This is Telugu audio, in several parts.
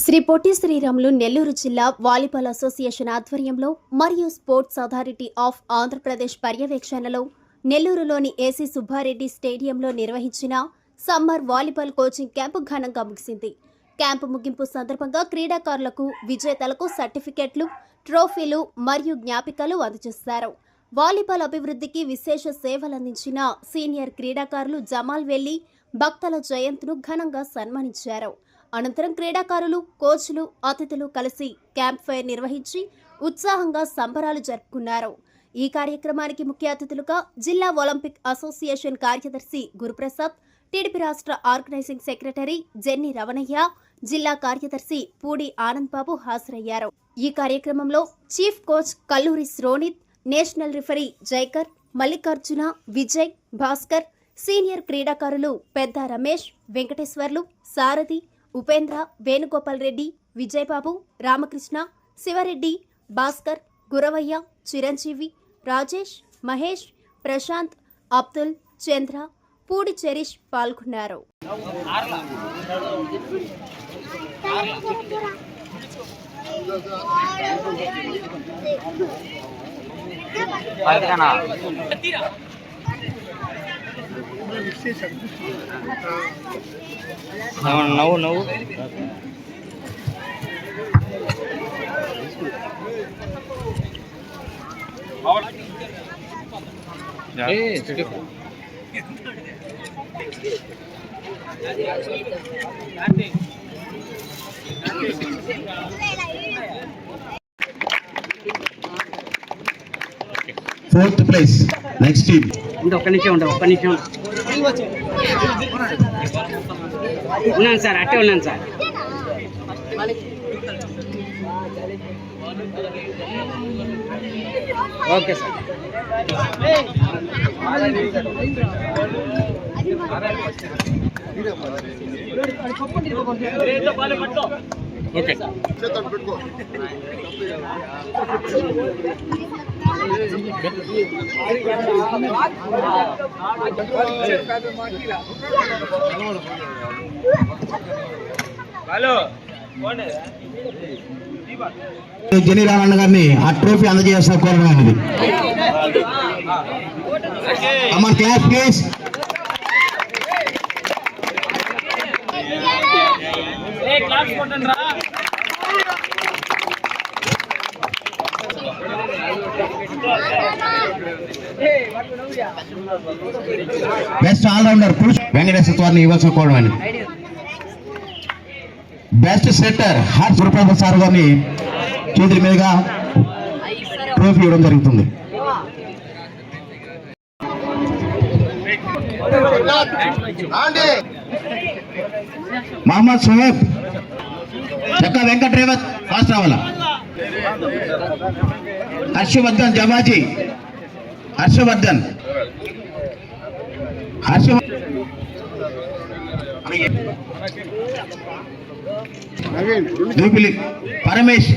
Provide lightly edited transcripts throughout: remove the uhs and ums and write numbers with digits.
శ్రీ పొట్టి శ్రీరాములు నెల్లూరు జిల్లా వాలీబాల్ అసోసియేషన్ ఆధ్వర్యంలో మరియు స్పోర్ట్స్ అథారిటీ ఆఫ్ ఆంధ్రప్రదేశ్ పర్యవేక్షణలో నెల్లూరులోని ఏసీ సుబ్బారెడ్డి స్టేడియంలో నిర్వహించిన సమ్మర్ వాలీబాల్ కోచింగ్ క్యాంపు ఘనంగా ముగిసింది. క్యాంపు ముగింపు సందర్భంగా క్రీడాకారులకు విజేతలకు సర్టిఫికెట్లు, ట్రోఫీలు మరియు జ్ఞాపికలు అందజేశారు. వాలీబాల్ అభివృద్ధికి విశేష సేవలందించిన సీనియర్ క్రీడాకారులు జమాల్ వెల్లి, భక్తల జయంత్ను ఘనంగా సన్మానించారు. అనంతరం క్రీడాకారులు, కోచ్లు, అతిథులు కలిసి క్యాంప్ ఫైర్ నిర్వహించి ఉత్సాహంగా సంబరాలు జరుపుకున్నారు. ఈ కార్యక్రమానికి ముఖ్య అతిథులుగా జిల్లా ఒలింపిక్ అసోసియేషన్ కార్యదర్శి గురుప్రసాద్, టీడీపీ రాష్ట్ర ఆర్గనైజింగ్ సెక్రటరీ జెన్ని రవణయ్య, జిల్లా కార్యదర్శి పూడి ఆనంద్ బాబు హాజరయ్యారు. ఈ కార్యక్రమంలో chief coach Kalluri Shronith, national referee Jaikar, Mallikarjuna, Vijay, Bhaskar, senior క్రీడాకారులు పెద్ద రమేష్, వెంకటేశ్వర్లు, సారథి, ఉపేంద్ర, వేణుగోపాల్ రెడ్డి, విజయబాబు, రామకృష్ణ, శివరెడ్డి, భాస్కర్, గురవయ్య, చిరంజీవి, రాజేష్, మహేష్, ప్రశాంత్, అబ్దుల్, చంద్ర, పూడి చెరీష్ పాల్గొన్నారు. నవ్వు Fourth place, next team. ఒక్క నిమిషం ఉన్నాను సార్, అట్టే ఉన్నాను sir. Okay sir. Okay Jenni Ramanna గారిని ఆ ట్రోఫీ అందజేయాల్సిన కోరమైనది. అమర్ claps please. Best allrounder Purush Venkateswara వారిని ఇవ్వాల్సిన కోరమైనది. బెస్ట్ సెట్టర్ హార్ట్ గురుప్రభు సార్ గారిని చేతుల మీదుగా ట్రోఫీ ఇవ్వడం జరుగుతుంది. మహమ్మద్ సుహేబ్, చెక్క వెంకట రేవత్ ఫాస్ట్ రావాలా. హర్షవర్ధన్ జవాజీ, హర్షవర్ధన్ దూపిలి పరమేష్,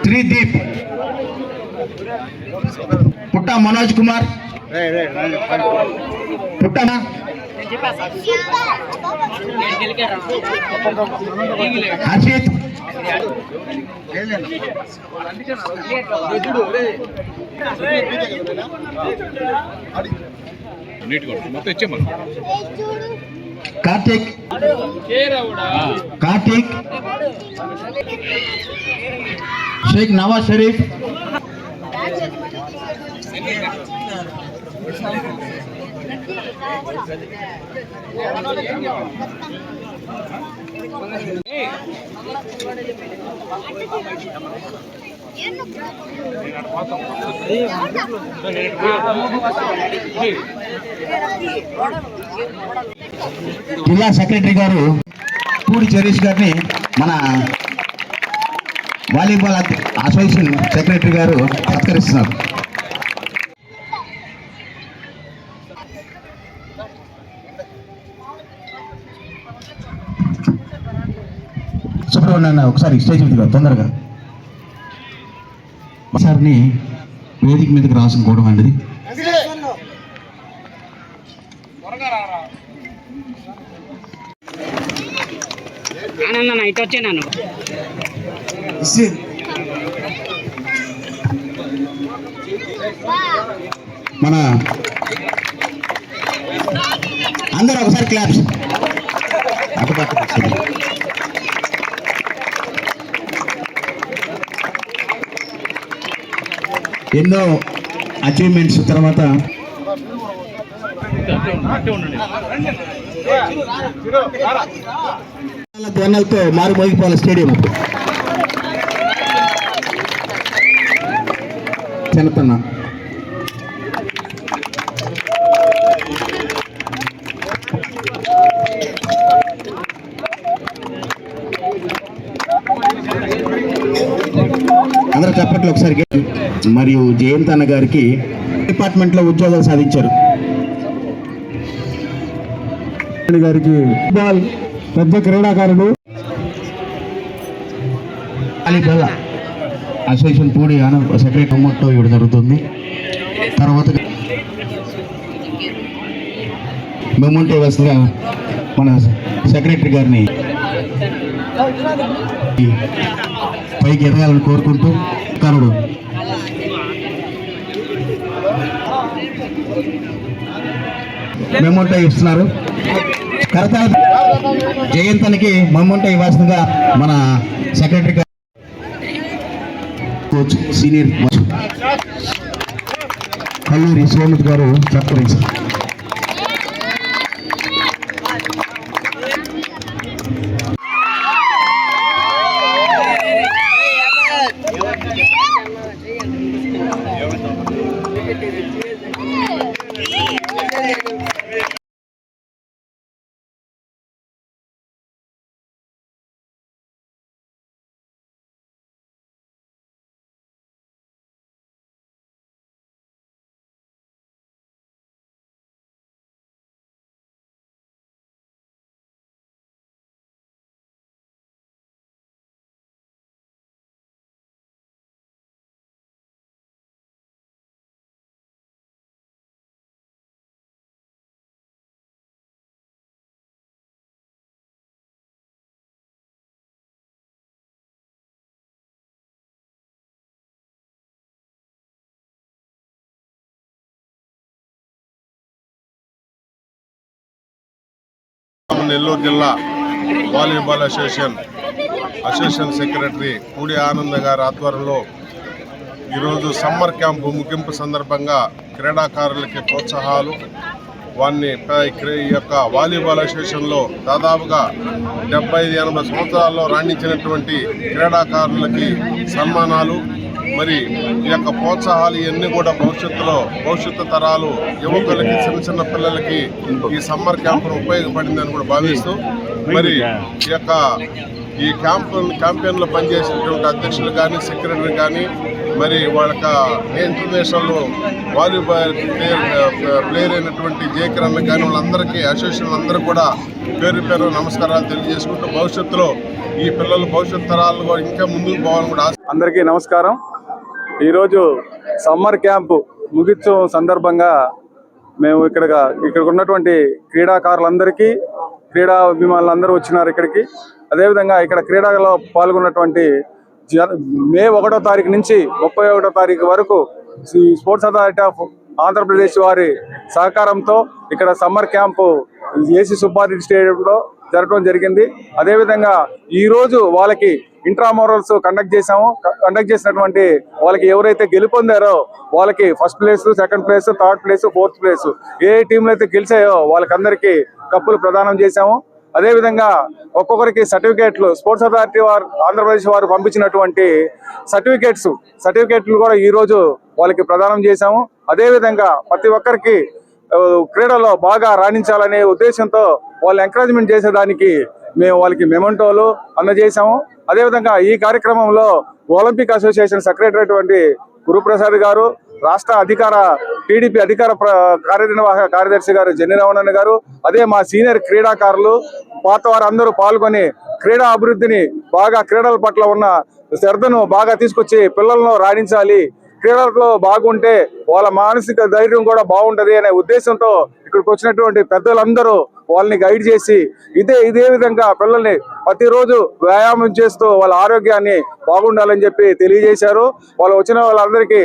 త్రిదీప్, పుట్ట మనోజ్ కుమార్, పుట్టనా హర్షిత్, కార్తిక్, షేక్ నవాజ్ షరీఫ్, జిల్లా సెక్రటరీ గారు పూడి చెరీష్ గారిని మన వాలీబాల్ అసోసియేషన్ సెక్రటరీ గారు సత్కరిస్తున్నారు. సుబ్రహ్మణ్య ఒకసారి స్టేజ్ మీదగా తొందరగా సార్ని వేదిక మీదకి రాసుకోవడం అనేది. ఆనందన్న ఇటు వచ్చే నన్ను మన అందరూ ఒకసారి క్లాప్స్. ఎన్నో అచీవ్మెంట్స్ తర్వాత ధ్వనులతో మారుమోగిపోవాలి స్టేడియం. చెనతన్న అందరూ చప్పట్లు ఒకసారి. మరియు జయంత్ అన్న గారికి డిపార్ట్మెంట్లో ఉద్యోగాలు సాధించారు. గారికి ఫుట్బాల్ పెద్ద క్రీడాకారుడు వాలీబాల్ అసోసియేషన్ పూడి సెక్రటరీ మొత్తం ఇవ్వడం జరుగుతుంది. తర్వాత మెమోంటో వస్తుగా మన సెక్రటరీ గారిని పైకి ఎదగాలని కోరుకుంటూ కనుడు మెమోంటో ఇస్తున్నారు. కరతాళ జయంతనికి మెమోంటో ఇవ్వాల్సిందిగా మన సెక్రటరీ గారు కోచ్ సీనియర్ కల్లూరి సోమిత్ గారు సత్కరించారు. నెల్లూరు జిల్లా volleyball association secretary Pudi Anand గారి ఆధ్వర్యంలో ఈరోజు సమ్మర్ క్యాంపు ముగింపు సందర్భంగా క్రీడాకారులకి ప్రోత్సాహాలు వారిని ఈ యొక్క వాలీబాల్ అసోసియేషన్లో దాదాపుగా 70-80 సంవత్సరాల్లో రాణించినటువంటి క్రీడాకారులకి సన్మానాలు, మరి ఈ యొక్క ప్రోత్సాహాలు ఇవన్నీ కూడా భవిష్యత్తు తరాలు యువకులకి చిన్న పిల్లలకి ఈ సమ్మర్ క్యాంపును ఉపయోగపడిందని కూడా భావిస్తూ, మరి ఈ క్యాంపెయిన్లో పనిచేసినటువంటి అధ్యక్షులు కానీ సెక్రటరీ కానీ మరి వాళ్ళ ఇంటర్నేషనల్ వాలీబాల్ ప్లేయర్ అయినటువంటి జయకిరణ్ కానీ వాళ్ళందరికీ అసోసియేషన్ అందరూ కూడా పేరు నమస్కారాలు తెలియజేసుకుంటూ భవిష్యత్తులో ఈ పిల్లలు భవిష్యత్ తరాలు ఇంకా ముందుకు పోవాలని కూడా అందరికీ నమస్కారం. ఈరోజు సమ్మర్ క్యాంపు ముగించు సందర్భంగా మేము ఇక్కడ ఉన్నటువంటి క్రీడాకారులందరికీ, క్రీడా అభిమానులందరూ వచ్చినారు ఇక్కడికి. అదేవిధంగా ఇక్కడ క్రీడలో పాల్గొన్నటువంటి మే 1వ తారీఖు నుంచి 31వ తారీఖు వరకు స్పోర్ట్స్ అథారిటీ ఆఫ్ ఆంధ్రప్రదేశ్ వారి సహకారంతో ఇక్కడ సమ్మర్ క్యాంపు ఏసీ సుబ్బారెడ్డి స్టేడియంలో జరగడం జరిగింది. అదేవిధంగా ఈరోజు వాళ్ళకి ఇంట్రామోరల్స్ కండక్ట్ చేసినటువంటి వాళ్ళకి ఎవరైతే గెలుపొందారో వాళ్ళకి first place, second place, third place, fourth place ఏ టీంలు అయితే గెలిచాయో వాళ్ళకందరికీ కప్పులు ప్రదానం చేశాము. అదేవిధంగా ఒక్కొక్కరికి సర్టిఫికేట్లు స్పోర్ట్స్ అథారిటీ ఆంధ్రప్రదేశ్ వారు పంపించినటువంటి సర్టిఫికేట్లు కూడా ఈరోజు వాళ్ళకి ప్రదానం చేశాము. అదేవిధంగా ప్రతి ఒక్కరికి క్రీడలో బాగా రాణించాలనే ఉద్దేశంతో వాళ్ళు ఎంకరేజ్మెంట్ చేసేదానికి మేము వాళ్ళకి మెమోంటోలు అందజేశాము. అదేవిధంగా ఈ కార్యక్రమంలో ఒలింపిక్ అసోసియేషన్ సెక్రటరీ అటువంటి గురుప్రసాద్ గారు, రాష్ట్ర టీడీపీ అధికార కార్యనిర్వాహక కార్యదర్శి గారు జెన్నిరావణన్ గారు, అదే మా సీనియర్ క్రీడాకారులు పాత వారందరూ పాల్గొని క్రీడా అభివృద్ధిని బాగా క్రీడల పట్ల ఉన్న శ్రద్ధను బాగా తీసుకొచ్చి పిల్లలను రాణించాలి, క్రీడల్లో బాగుంటే వాళ్ళ మానసిక ధైర్యం కూడా బాగుంటది అనే ఉద్దేశంతో ఇక్కడికి వచ్చినటువంటి పెద్దలందరూ వాళ్ళని గైడ్ చేసి ఇదే విధంగా పిల్లల్ని ప్రతిరోజు వ్యాయామం చేస్తూ వాళ్ళ ఆరోగ్యాన్ని బాగుండాలని చెప్పి తెలియజేశారు. వాళ్ళు వచ్చిన వాళ్ళందరికీ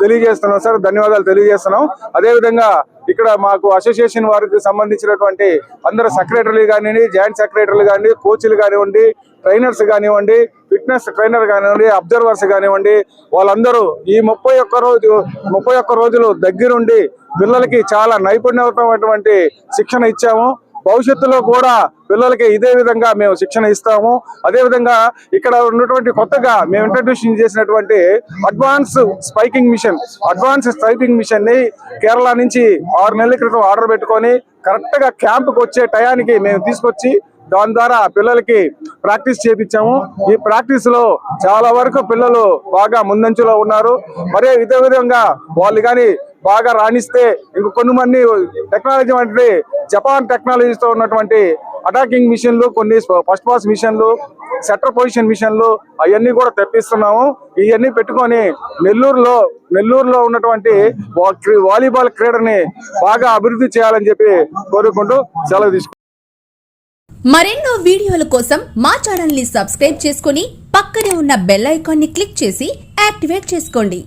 తెలియజేస్తున్నాం సార్, ధన్యవాదాలు తెలియజేస్తున్నాం. అదేవిధంగా ఇక్కడ మాకు అసోసియేషన్ వారికి సంబంధించినటువంటి అందరు సెక్రటరీలు కానివ్వండి, జాయింట్ సెక్రటరీలు కానివ్వండి, కోచ్లు కానివ్వండి, ట్రైనర్స్ కానివ్వండి, ఫిట్నెస్ ట్రైనర్ కానివ్వండి, అబ్జర్వర్స్ కానివ్వండి, వాళ్ళందరూ ఈ 31 రోజులు దగ్గరుండి పిల్లలకి చాలా నైపుణ్యమైనటువంటి శిక్షణ ఇచ్చాము. భవిష్యత్తులో కూడా పిల్లలకి ఇదే విధంగా మేము శిక్షణ ఇస్తాము. అదేవిధంగా ఇక్కడ ఉన్నటువంటి కొత్తగా మేము ఇంట్రడ్యూషన్ చేసినటువంటి అడ్వాన్స్ స్పైకింగ్ మిషన్ ని కేరళ నుంచి 6 నెలల క్రితం ఆర్డర్ పెట్టుకొని కరెక్ట్ గా క్యాంపుకి వచ్చే టయానికి మేము తీసుకొచ్చి దాని ద్వారా పిల్లలకి ప్రాక్టీస్ చేపించాము. ఈ ప్రాక్టీస్ లో చాలా వరకు పిల్లలు బాగా ముందంచులో ఉన్నారు. మరే ఇదే విధంగా వాళ్ళు కానీ బాగా రాణిస్తే ఇంక కొన్ని టెక్నాలజీ అంటే జపాన్ టెక్నాలజీతో ఉన్నటువంటి అటాకింగ్ మిషన్లు, కొన్ని ఫస్ట్ పాస్ మిషన్లు, సెటర్ పొజిషన్ మిషన్లు అవన్నీ కూడా తెప్పిస్తున్నాము. ఇవన్నీ పెట్టుకొని నెల్లూరులో ఉన్నటువంటి వాలీబాల్ క్రీడని బాగా అభివృద్ధి చేయాలని చెప్పి కోరుకుంటూ సెలవు తీసుకుంటాం. మరెన్నో వీడియోల కోసం మా ఛానల్ ని సబ్స్క్రైబ్ చేసుకుని పక్కనే ఉన్న బెల్ ఐకాన్ ని క్లిక్ చేసి యాక్టివేట్ చేసుకోండి.